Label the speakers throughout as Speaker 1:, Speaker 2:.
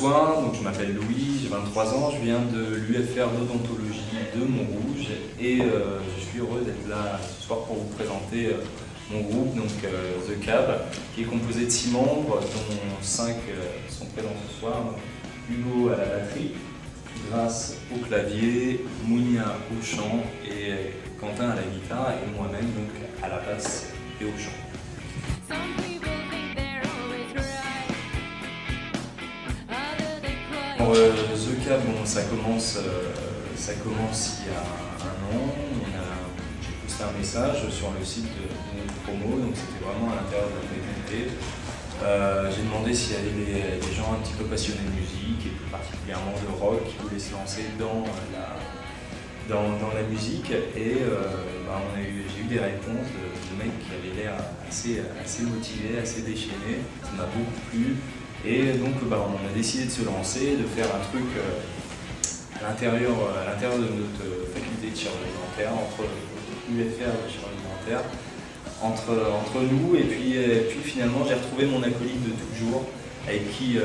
Speaker 1: soir, donc je m'appelle Louis, j'ai 23 ans, je viens de l'UFR d'odontologie de Montrouge et je suis heureux d'être là ce soir pour vous présenter mon groupe, donc The Cab, qui est composé de 6 membres, dont 5 sont présents ce soir. Donc, Hugo à la batterie, Grâce au clavier, Mounia au chant et Quentin à la guitare et moi-même donc à la basse et au chant. The Cab, bon, ça commence il y a un an. J'ai posté un message sur le site de notre promo, donc c'était vraiment à l'intérieur de la communauté. J'ai demandé s'il y avait des gens un petit peu passionnés de musique et plus particulièrement de rock qui voulaient se lancer dans la musique et j'ai eu des réponses de mecs qui avaient l'air assez motivés, assez déchaînés. Ça m'a beaucoup plu. Et donc on a décidé de se lancer, de faire un truc à l'intérieur de notre faculté de chirurgie dentaire, entre l'UFR de chirurgie dentaire, entre nous, et puis finalement j'ai retrouvé mon acolyte de toujours, avec qui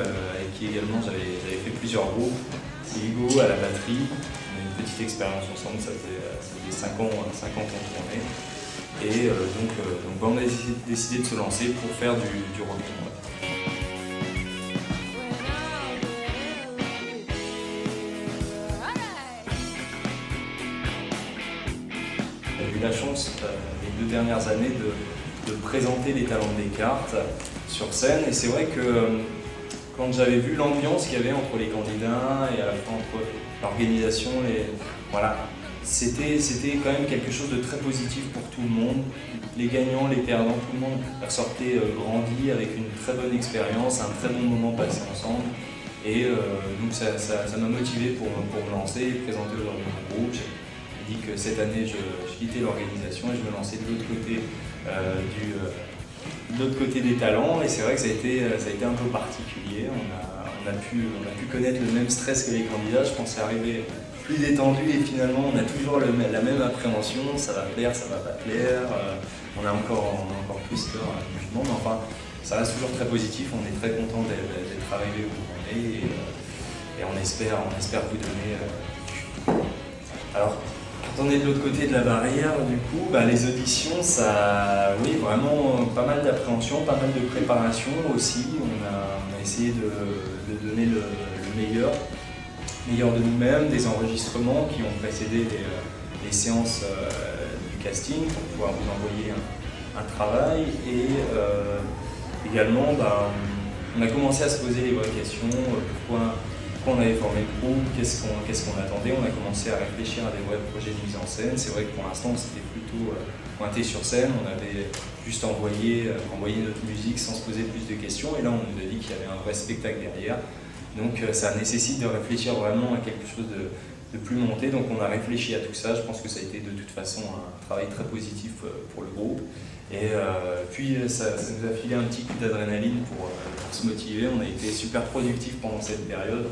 Speaker 1: également j'avais fait plusieurs groupes. C'est Hugo à la batterie. On a une petite expérience ensemble, ça faisait 5 ans qu'on tournait. Et on a décidé de se lancer pour faire du rock. J'ai eu la chance les 2 dernières années de présenter les talents de Descartes sur scène, et c'est vrai que quand j'avais vu l'ambiance qu'il y avait entre les candidats et à la fois entre l'organisation, c'était quand même quelque chose de très positif pour tout le monde. Les gagnants, les perdants, tout le monde ressortait grandi avec une très bonne expérience, un très bon moment passé ensemble. Et donc ça m'a motivé pour me lancer et présenter aujourd'hui mon groupe. J'ai dit que cette année je quittais l'organisation et je me lançais de l'autre côté des talents, et c'est vrai que ça a été un peu particulier. On a pu connaître le même stress que les candidats. Je pensais arriver plus détendu et finalement on a toujours la même appréhension, ça va plaire, ça va pas plaire, on a encore plus peur du jugement, mais enfin ça reste toujours très positif. On est très content d'être arrivé où on est et on espère vous donner Alors, quand on est de l'autre côté de la barrière, du coup, les auditions, oui, vraiment pas mal d'appréhension, pas mal de préparation aussi. On a essayé de donner le meilleur de nous-mêmes, des enregistrements qui ont précédé les séances du casting pour pouvoir vous envoyer un travail. Et également, on a commencé à se poser les vraies questions. Pourquoi on avait formé le groupe, qu'est-ce qu'on attendait. On a commencé à réfléchir à des vrais projets de mise en scène. C'est vrai que pour l'instant c'était plutôt pointé sur scène, on avait juste envoyé notre musique sans se poser plus de questions, et là on nous a dit qu'il y avait un vrai spectacle derrière. Donc ça nécessite de réfléchir vraiment à quelque chose de plus monté. Donc on a réfléchi à tout ça. Je pense que ça a été de toute façon un travail très positif pour le groupe. Et puis ça nous a filé un petit coup d'adrénaline pour se motiver. On a été super productifs pendant cette période.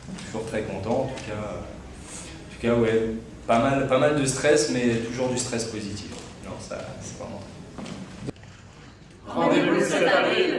Speaker 1: On est toujours très contents. En tout cas ouais, pas mal de stress, mais toujours du stress positif. Non, ça c'est vraiment...
Speaker 2: Rendez-vous le 7 avril.